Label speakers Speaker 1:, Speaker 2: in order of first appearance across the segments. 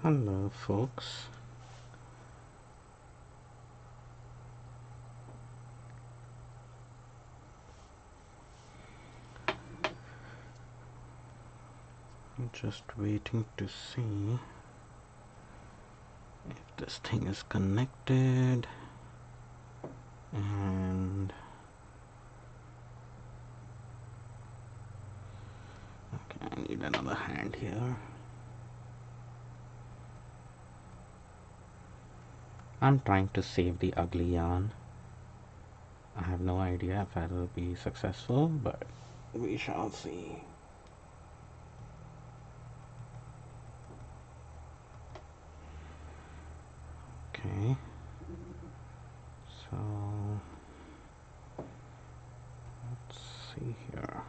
Speaker 1: Hello, folks. I'm just waiting to see if this thing is connected. And okay, I need another hand here. I'm trying to save the ugly yarn. I have no idea if I will be successful, but we shall see. Okay, so let's see here.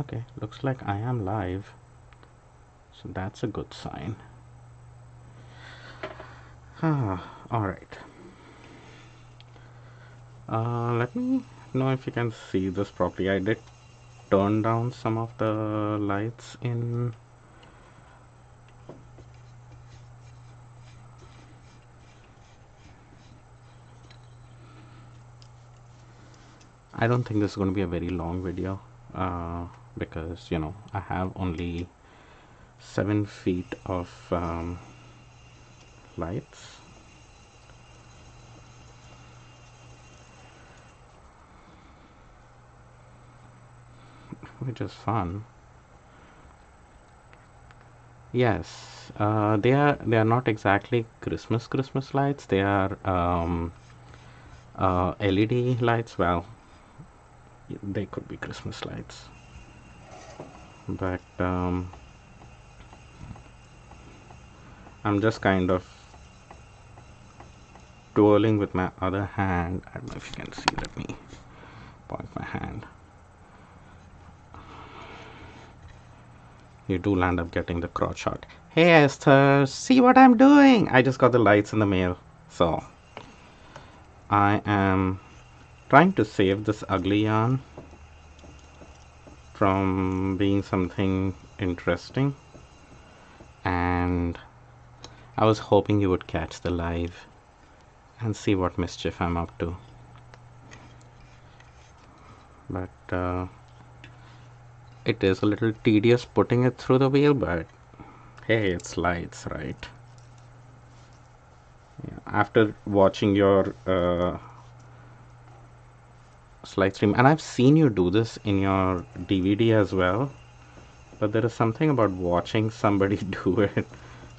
Speaker 1: Okay, looks like I am live, so that's a good sign. Alright. Let me know if you can see this properly. I did turn down some of the lights in. I don't think this is going to be a very long video because I have only 7 feet of lights. Which is fun. Yes, they are not exactly Christmas lights. They are LED lights. Well, they could be Christmas lights, but I'm just kind of twirling with my other hand. I don't know if you can see. Let me point my hand. You do land up getting the crotch shot. Hey Esther, see what I'm doing? I just got the lights in the mail. So I am trying to save this ugly yarn from being something interesting, and I was hoping you would catch the live and see what mischief I'm up to. But it is a little tedious putting it through the wheel, but hey, it's lights, right? Yeah. After watching your slide stream, and I've seen you do this in your DVD as well, but there is something about watching somebody do it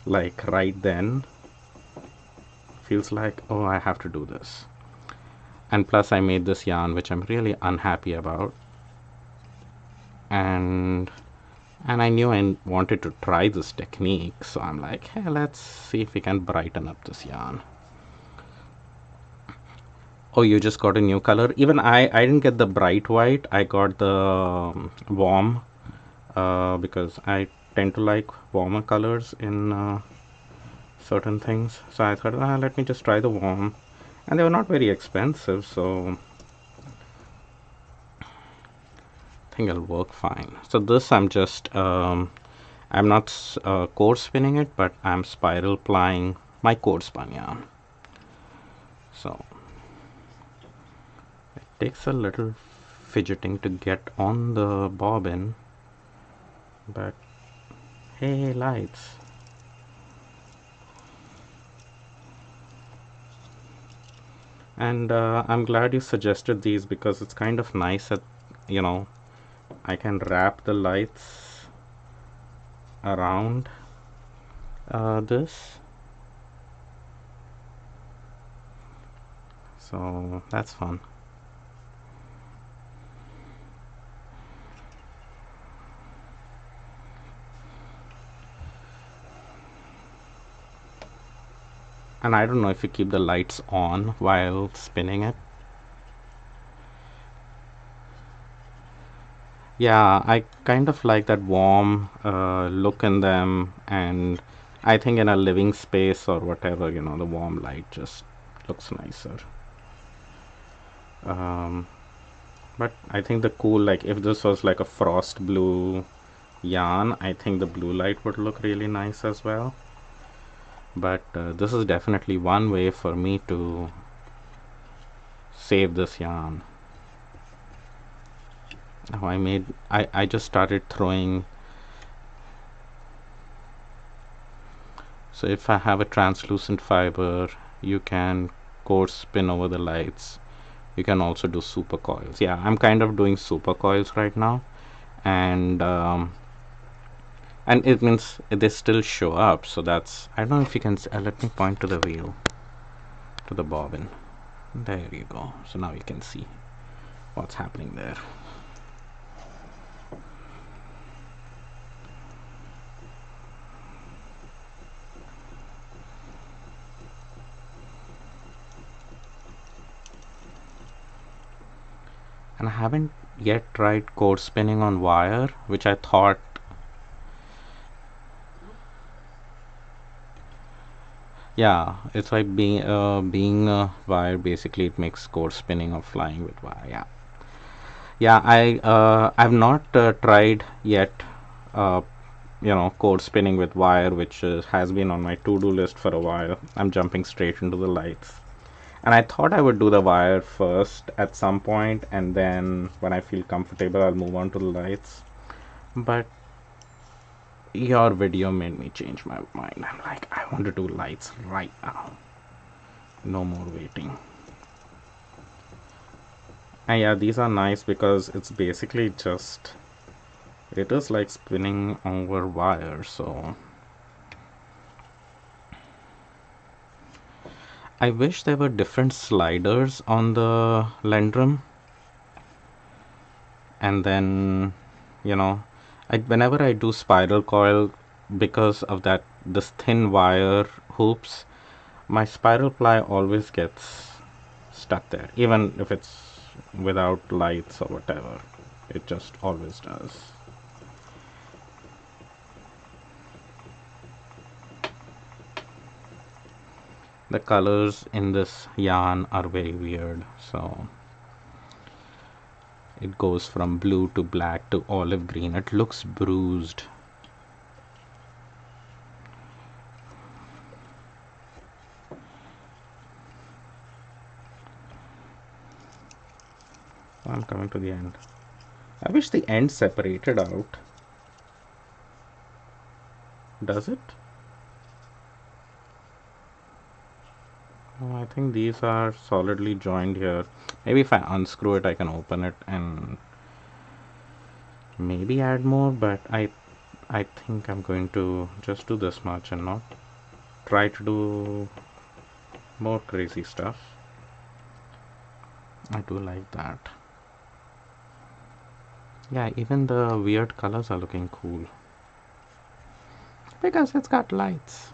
Speaker 1: like right then. Feels like, oh, I have to do this. And plus I made this yarn which I'm really unhappy about, and I knew I wanted to try this technique, so I'm like, hey, let's see if we can brighten up this yarn. Oh, you just got a new color? Even I didn't get the bright white. I got the warm because I tend to like warmer colors in certain things. So I thought, let me just try the warm. And they were not very expensive, so I think it'll work fine. So this I'm just, I'm not core spinning it, but I'm spiral plying my core spun yarn. So it takes a little fidgeting to get on the bobbin, but hey, lights. And I'm glad you suggested these because it's kind of nice that I can wrap the lights around this, so that's fun. And I don't know if you keep the lights on while spinning it. Yeah, I kind of like that warm look in them, and I think in a living space or whatever, the warm light just looks nicer. But I think the cool, like if this was like a frost blue yarn, I think the blue light would look really nice as well. But this is definitely one way for me to save this yarn. Now I just started throwing. So if I have a translucent fiber, you can coarse spin over the lights. You can also do super coils. Yeah, I'm kind of doing super coils right now, and it means they still show up. So that's, I don't know if you can let me point to the wheel, to the bobbin. There you go. So now you can see what's happening there. And I haven't yet tried core spinning on wire, which I thought. Yeah, it's like being wire. Basically, it makes core spinning or flying with wire. Yeah, yeah. I've not tried yet. Uh, core spinning with wire, which has been on my to-do list for a while. I'm jumping straight into the lights, and I thought I would do the wire first at some point, and then when I feel comfortable, I'll move on to the lights. But your video made me change my mind. I'm like, I want to do lights right now. No more waiting. And yeah, these are nice because it's basically just, it is like spinning over wire. So I wish there were different sliders on the Lendrum, and then whenever I do spiral coil, because of that this thin wire hoops, my spiral ply always gets stuck there, even if it's without lights or whatever. It just always does. The colors in this yarn are very weird, so it goes from blue to black to olive green. It looks bruised. I'm coming to the end. I wish the end separated out. Does it? Oh, I think these are solidly joined here. Maybe if I unscrew it, I can open it and maybe add more, but I think I'm going to just do this much and not try to do more crazy stuff. I do like that. Yeah, even the weird colors are looking cool because it's got lights.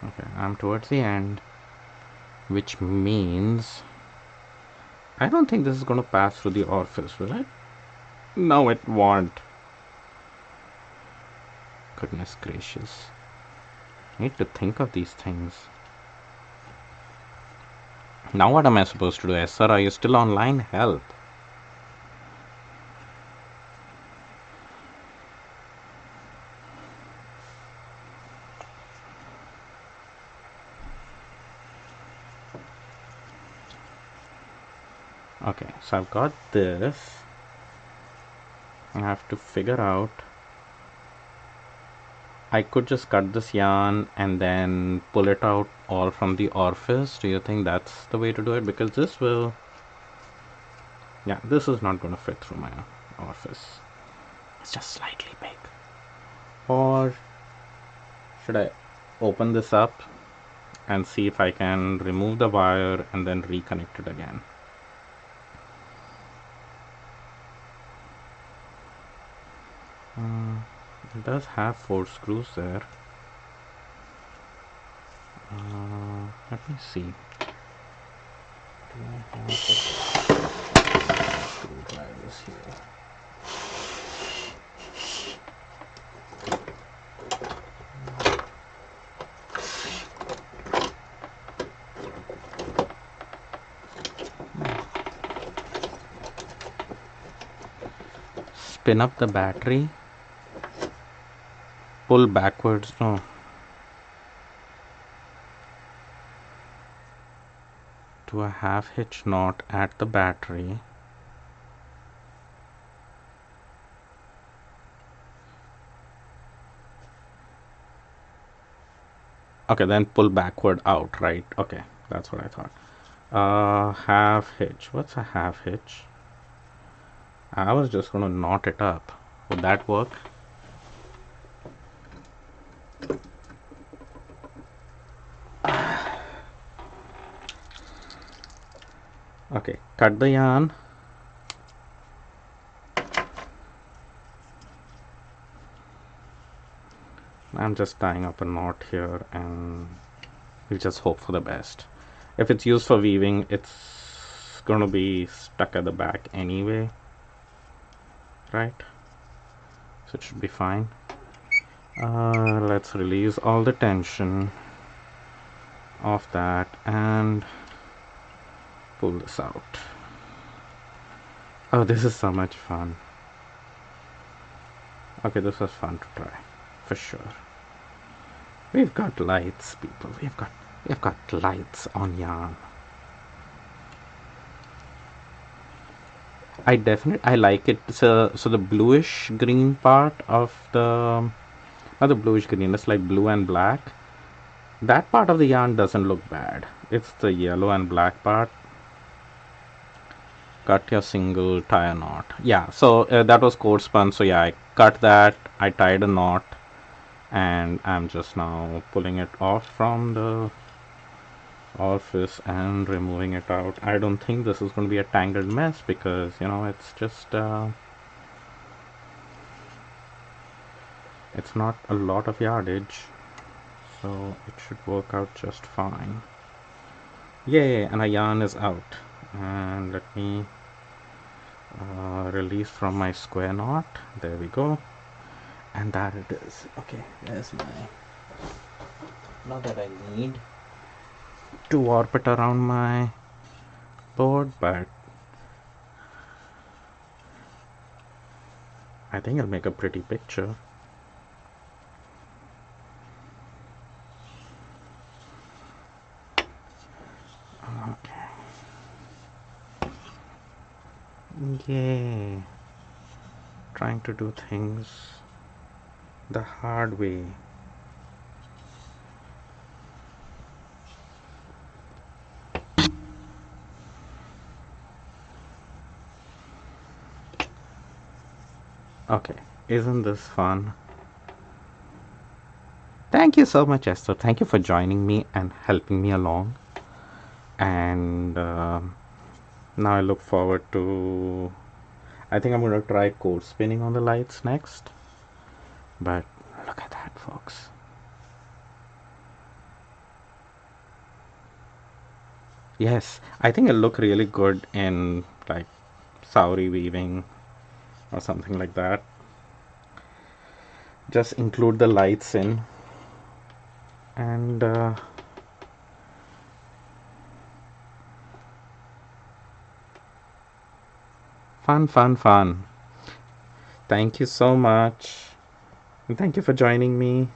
Speaker 1: Okay, I'm towards the end, which means I don't think this is going to pass through the orifice, will it? No, it won't. Goodness gracious. I need to think of these things. Now what am I supposed to do? Sir, are you still online? Help. Okay, so I've got this. I have to figure out. I could just cut this yarn and then pull it out all from the orifice. Do you think that's the way to do it? Because this will, yeah, this is not going to fit through my orifice. It's just slightly big. Or should I open this up and see if I can remove the wire and then reconnect it again? It does have 4 screws there. Let me see. Do I have it? this here. Spin up the battery. Pull backwards. No. To a half hitch knot at the battery. Okay, then pull backward out, right? Okay, that's what I thought. Half hitch. What's a half hitch? I was just gonna knot it up. Would that work? Okay, cut the yarn. I'm just tying up a knot here and we just hope for the best. If it's used for weaving, it's gonna be stuck at the back anyway, right? So it should be fine. Let's release all the tension of that and pull this out. Oh, this is so much fun. Okay, this was fun to try, for sure. We've got lights, people. We've got lights on yarn. I like it. So the bluish green part of the, not the bluish green, it's like blue and black. That part of the yarn doesn't look bad. It's the yellow and black part. Cut your single, tie a knot. Yeah, so that was cord spun. So yeah, I cut that, I tied a knot, and I'm just now pulling it off from the orifice and removing it out. I don't think this is going to be a tangled mess because, you know, it's just it's not a lot of yardage, so it should work out just fine. Yay, and a yarn is out. And let me release from my square knot. There we go. And that it is. Okay, there's my, not that I need to warp it around my board, but I think it'll make a pretty picture. Okay. Yay. Trying to do things the hard way. Okay, isn't this fun? Thank you so much, Esther. Thank you for joining me and helping me along. And now I look forward to, I think I'm going to try cord spinning on the lights next. But look at that, folks. Yes, I think it'll look really good in like Saori weaving or something like that. Just include the lights in and fun. Thank you so much. And thank you for joining me.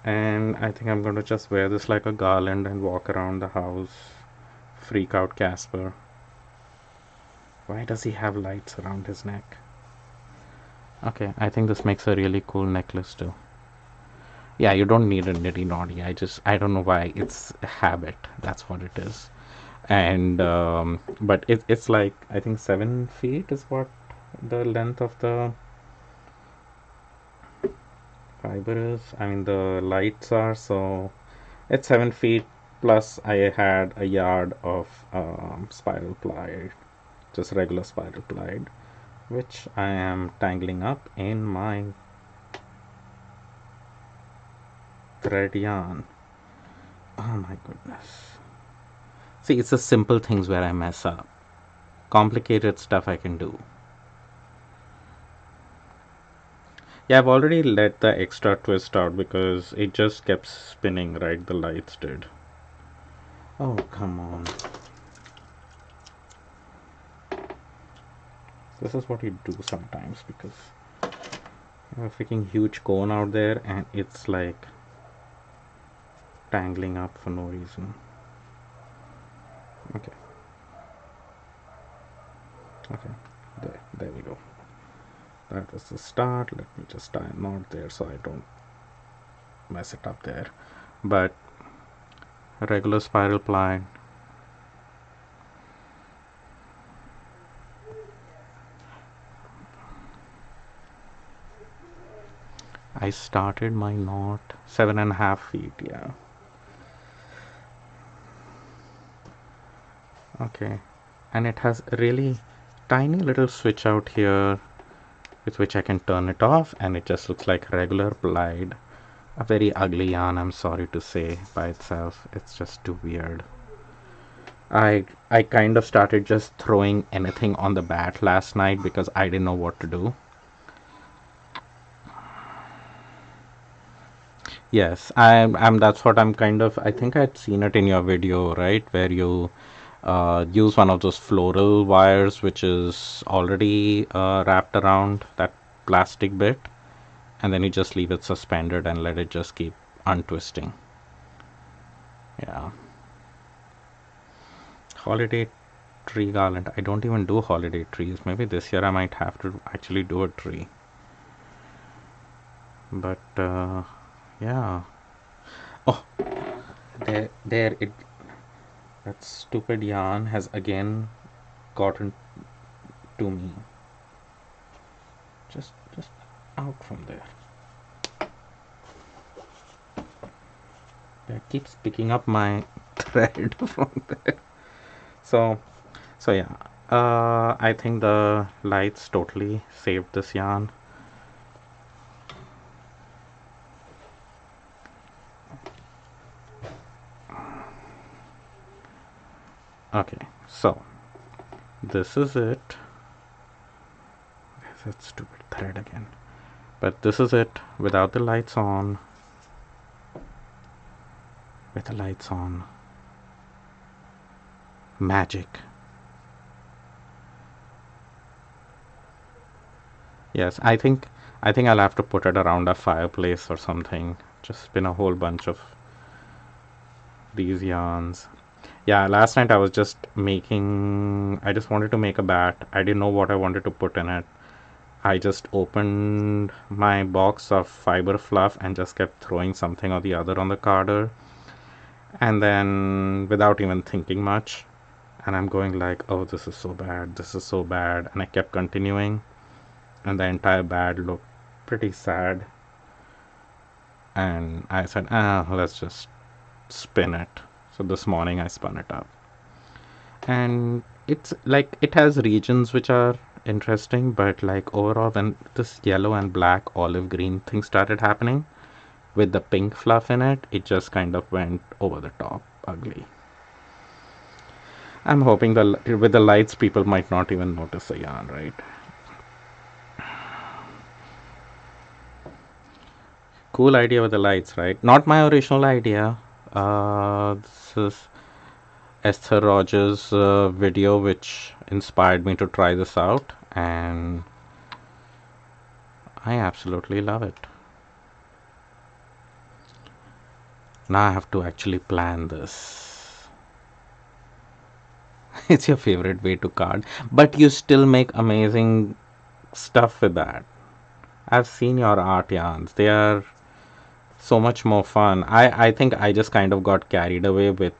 Speaker 1: And I think I'm going to just wear this like a garland and walk around the house. Freak out Casper. Why does he have lights around his neck? Okay, I think this makes a really cool necklace too. Yeah, you don't need a nitty naughty. I don't know why. It's a habit. That's what it is. And but it's like, I think 7 feet is what the length of the fiber is. I mean, the lights are, so it's 7 feet plus I had a yard of spiral ply, just regular spiral ply, which I am tangling up in my thread yarn. Oh my goodness. See, it's the simple things where I mess up. Complicated stuff I can do. Yeah, I've already let the extra twist out because it just kept spinning, right? The lights did. Oh, come on. This is what you do sometimes because you have a freaking huge cone out there and it's like tangling up for no reason. Okay. Okay. There we go. That was the start. Let me just tie a knot there so I don't mess it up there. But regular spiral ply. I started my knot 7.5 feet, yeah. Okay. And it has a really tiny little switch out here with which I can turn it off, and it just looks like regular plied. A very ugly yarn, I'm sorry to say, by itself. It's just too weird. I kind of started just throwing anything on the bat last night because I didn't know what to do. Yes, I'm that's what I'm kind of, I think I'd seen it in your video, right? Where you use one of those floral wires which is already wrapped around that plastic bit, and then you just leave it suspended and let it just keep untwisting. Yeah. Holiday tree garland. I don't even do holiday trees. Maybe this year I might have to actually do a tree. But yeah. Oh, there it. That stupid yarn has again gotten to me. Just out from there. It keeps picking up my thread from there. So so yeah. I think the lights totally saved this yarn. Okay, so this is it. There's that stupid thread again. But this is it without the lights on. With the lights on. Magic. Yes, I think I'll have to put it around a fireplace or something. Just spin a whole bunch of these yarns. Yeah, last night I was just making, I just wanted to make a bat. I didn't know what I wanted to put in it. I just opened my box of fiber fluff and just kept throwing something or the other on the carder. And then without even thinking much, and I'm going like, oh, this is so bad, this is so bad. And I kept continuing, and the entire bad looked pretty sad. And I said, let's just spin it. So this morning I spun it up. And it's like it has regions which are interesting, but like overall, when this yellow and black olive green thing started happening with the pink fluff in it, it just kind of went over the top ugly. I'm hoping that with the lights, people might not even notice the yarn, right? Cool idea with the lights, right? Not my original idea. This is Esther Rogers' video, which inspired me to try this out, and I absolutely love it. Now I have to actually plan this. It's your favorite way to card, but you still make amazing stuff with that. I've seen your art yarns. They are so much more fun. I think I just kind of got carried away with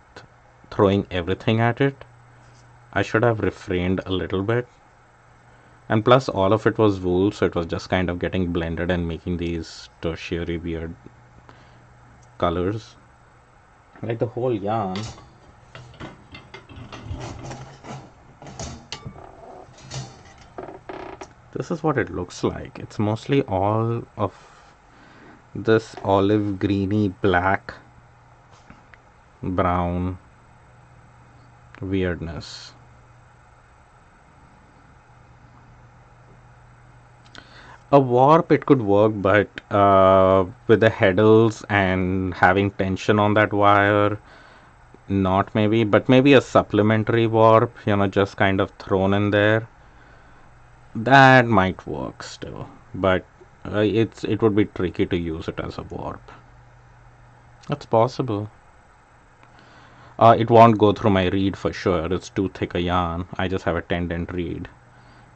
Speaker 1: throwing everything at it. I should have refrained a little bit. And plus, all of it was wool, so it was just kind of getting blended and making these tertiary weird colors. Like the whole yarn. This is what it looks like. It's mostly all of this olive greeny black brown weirdness. A warp, it could work, but with the heddles and having tension on that wire, not maybe, but maybe a supplementary warp, just kind of thrown in there. That might work still, but it would be tricky to use it as a warp. That's possible. It won't go through my reed for sure. It's too thick a yarn. I just have a 10-dent reed.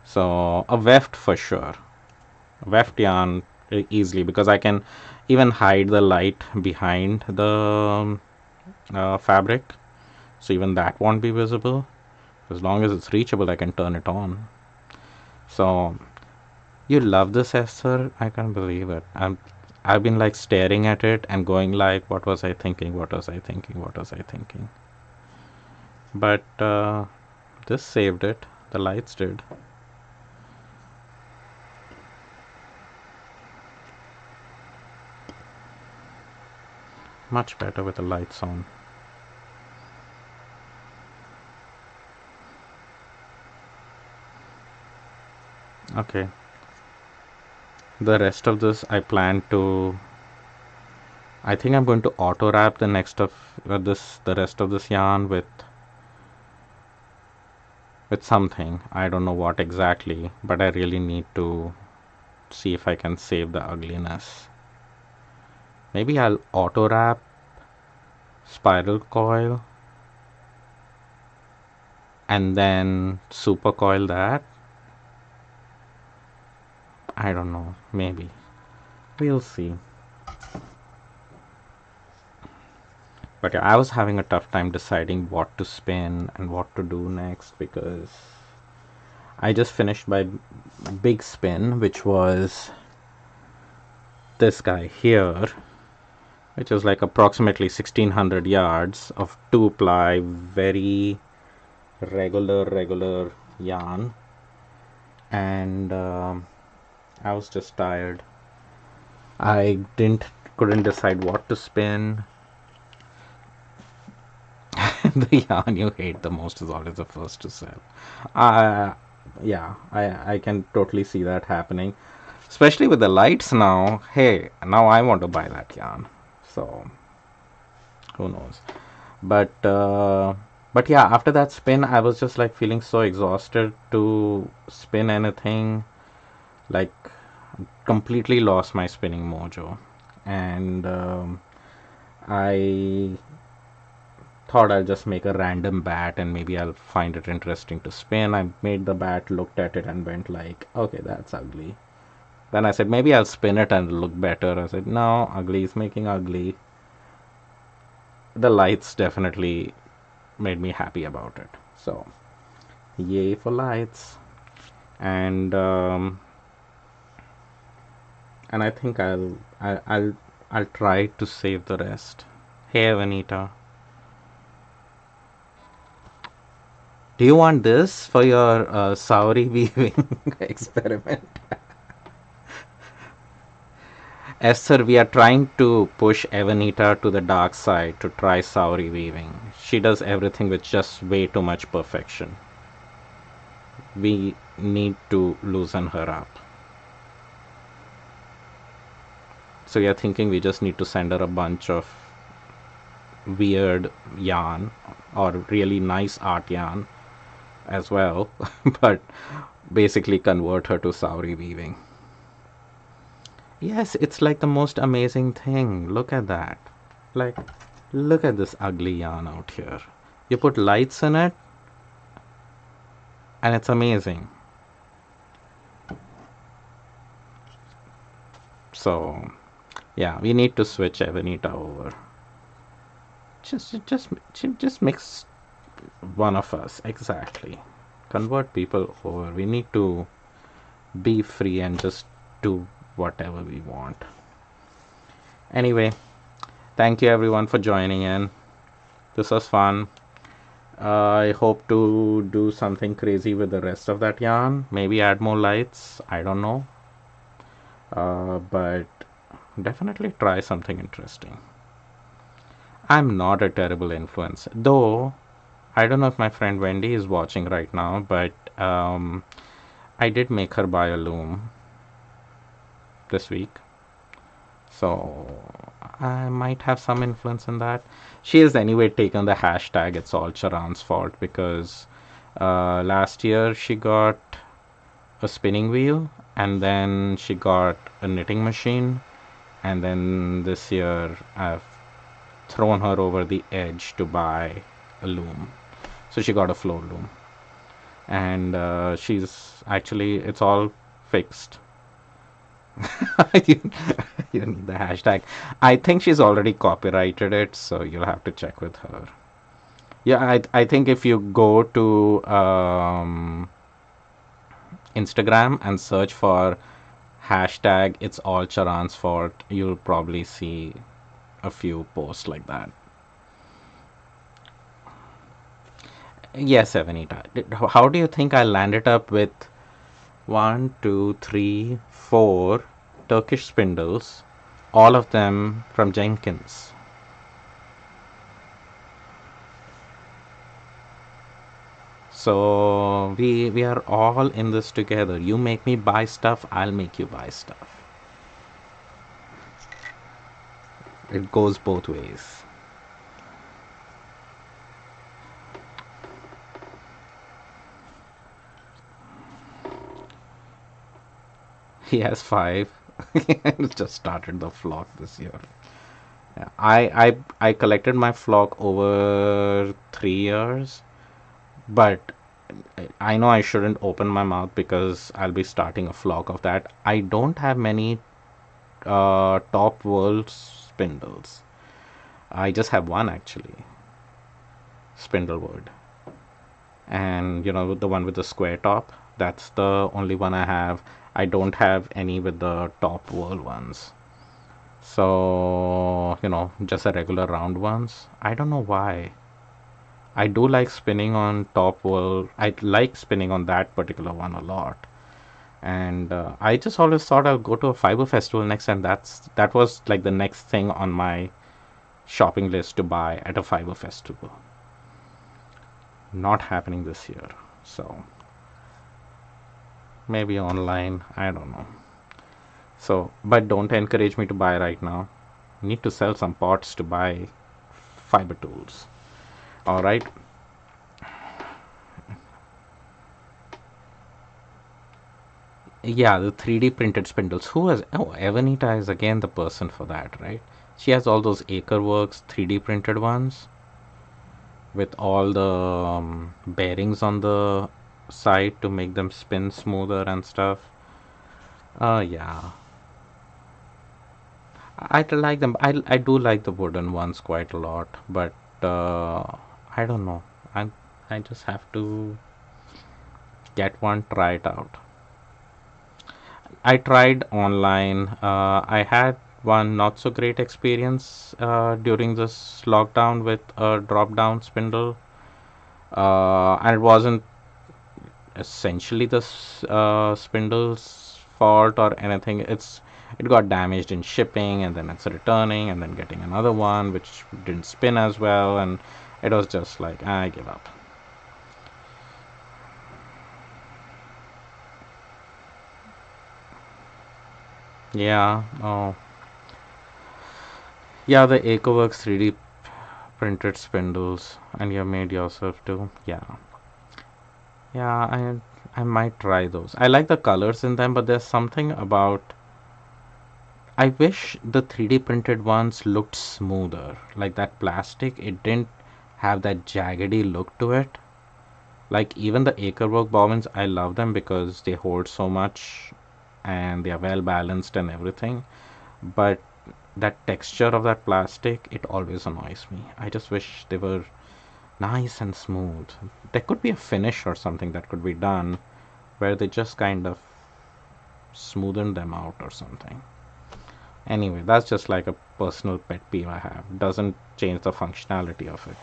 Speaker 1: So a weft for sure. Weft yarn easily, because I can even hide the light behind the fabric. So even that won't be visible. As long as it's reachable, I can turn it on. So you love this, Esther? I can't believe it. I've been like staring at it and going like, what was I thinking? What was I thinking? What was I thinking? But this saved it. The lights did. Much better with the lights on. Okay. The rest of this I plan to. I think I'm going to auto wrap the rest of this yarn with something. I don't know what exactly, but I really need to see if I can save the ugliness. Maybe I'll auto wrap spiral coil and then super coil that. I don't know, maybe. We'll see. But yeah, I was having a tough time deciding what to spin and what to do next, because I just finished my big spin, which was this guy here, which is like approximately 1600 yards of 2-ply, very regular yarn. And I was just tired. I couldn't decide what to spin. The yarn you hate the most is always the first to sell. Yeah, I can totally see that happening, especially with the lights now. Hey, now I want to buy that yarn. So who knows? But yeah, after that spin, I was just like feeling so exhausted to spin anything. Like completely lost my spinning mojo, and I thought I'll just make a random bat and maybe I'll find it interesting to spin. I made the bat, looked at it, and went like, okay, that's ugly. Then I said, maybe I'll spin it and look better. I said, no, ugly is making ugly. The lights definitely made me happy about it. So, yay for lights. And I think I'll try to save the rest. Hey, Vanita. Do you want this for your Sauri weaving experiment? Esther, we are trying to push Evanita to the dark side to try Sauri weaving. She does everything with just way too much perfection. We need to loosen her up. So we are thinking we just need to send her a bunch of weird yarn or really nice art yarn as well, but basically convert her to Sauri weaving. Yes, it's like the most amazing thing. Look at that. Like, look at this ugly yarn out here. You put lights in it, and it's amazing. So, yeah, we need to switch Evanita over. Just mix one of us, exactly. Convert people over. We need to be free and just do whatever we want. Anyway, thank you everyone for joining in. This was fun. I hope to do something crazy with the rest of that yarn. Maybe add more lights. I don't know. But definitely try something interesting. I'm not a terrible influence, though. I don't know if my friend Wendy is watching right now, but I did make her buy a loom. this week. So I might have some influence in that. She has anyway taken the hashtag "It's all Charan's fault" because last year she got a spinning wheel, and then she got a knitting machine, and then this year I've thrown her over the edge to buy a loom. So she got a floor loom, and she's actually, it's all fixed. you, you need the hashtag. I think she's already copyrighted it, so you'll have to check with her. Yeah, I think if you go to Instagram and search for hashtag "It's all Charan's fault," you'll probably see a few posts like that. Yes, Evanita. How do you think I landed up with one, two, three, four Turkish spindles, all of them from Jenkins? So we are all in this together. You make me buy stuff, I'll make you buy stuff. It goes both ways. He has five. Just started the flock this year. Yeah, I collected my flock over 3 years, but I know I shouldn't open my mouth because I'll be starting a flock of that. I don't have many top world spindles. I just have one actually, Spindlewood, and the one with the square top. That's the only one I have. I don't have any with the top world ones. So, just the regular round ones. I don't know why. I do like spinning on top world. I like spinning on that particular one a lot. And I just always thought I'll go to a fiber festival next, and that was like the next thing on my shopping list to buy at a fiber festival. Not happening this year. So maybe online. I don't know. So, but don't encourage me to buy right now. I need to sell some pots to buy fiber tools. All right. Yeah, the 3D printed spindles. Who has? Oh, Evanita is again the person for that, right? She has all those Acreworks 3D printed ones with all the bearings on the side to make them spin smoother and stuff. Yeah, I like them. I do like the wooden ones quite a lot, but I don't know. I just have to get one, try it out. I tried online. I had one not so great experience during this lockdown with a drop down spindle, and it wasn't essentially the spindle's fault or anything. It got damaged in shipping, and then it's returning, and then getting another one which didn't spin as well, and it was just like I give up. Yeah. Oh, yeah. The Ecoworks 3D printed spindles, and you made yourself too. Yeah. Yeah. I might try those. I like the colors in them, but there's something about, I wish the 3D printed ones looked smoother. Like that plastic, it didn't have that jaggedy look to it. Like even the Acrework bobbins, I love them because they hold so much and they are well balanced and everything. But that texture of that plastic, it always annoys me. I just wish they were nice and smooth. There could be a finish or something that could be done where they just kind of smoothen them out or something. Anyway, that's just like a personal pet peeve I have. Doesn't change the functionality of it.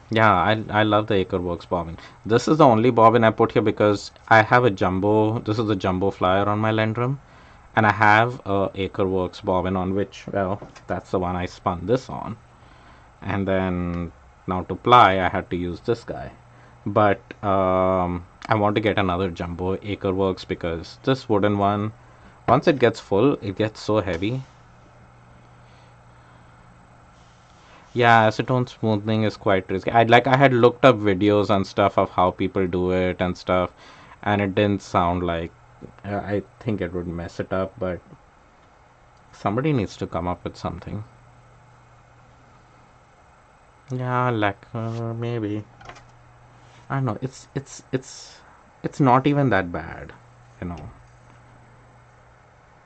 Speaker 1: Yeah, I love the Acreworks bobbin. This is the only bobbin I put here because I have a jumbo. This is a jumbo flyer on my Lendrum, and I have a Acreworks bobbin on which, well, that's the one I spun this on. And then now to ply, I had to use this guy. But I want to get another jumbo Akerworks because this wooden one, once it gets full, it gets so heavy. Yeah, acetone smoothing is quite risky. I had looked up videos and stuff of how people do it and stuff, and it didn't sound like I think it would mess it up, but somebody needs to come up with something. Yeah, maybe. I don't know. It's not even that bad, you know.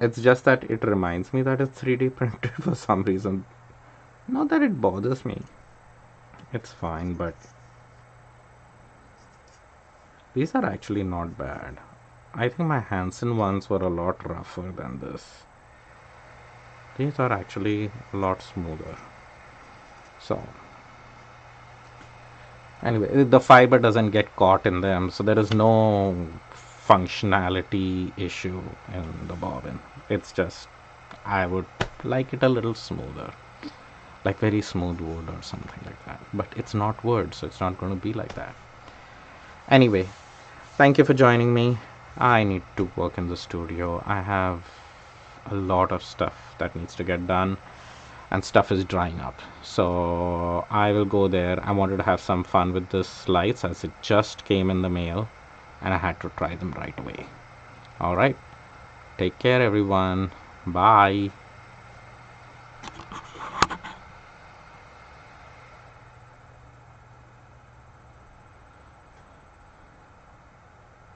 Speaker 1: It's just that it reminds me that it's 3D printed for some reason. Not that it bothers me. It's fine, but these are actually not bad. I think my Hansen ones were a lot rougher than this. These are actually a lot smoother. So, anyway, the fiber doesn't get caught in them, so there is no functionality issue in the bobbin. It's just, I would like it a little smoother, like very smooth wood or something like that. But it's not wood, so it's not going to be like that. Anyway, thank you for joining me. I need to work in the studio. I have a lot of stuff that needs to get done, and stuff is drying up. So I will go there. I wanted to have some fun with this lights as it just came in the mail, and I had to try them right away. All right. Take care, everyone. Bye.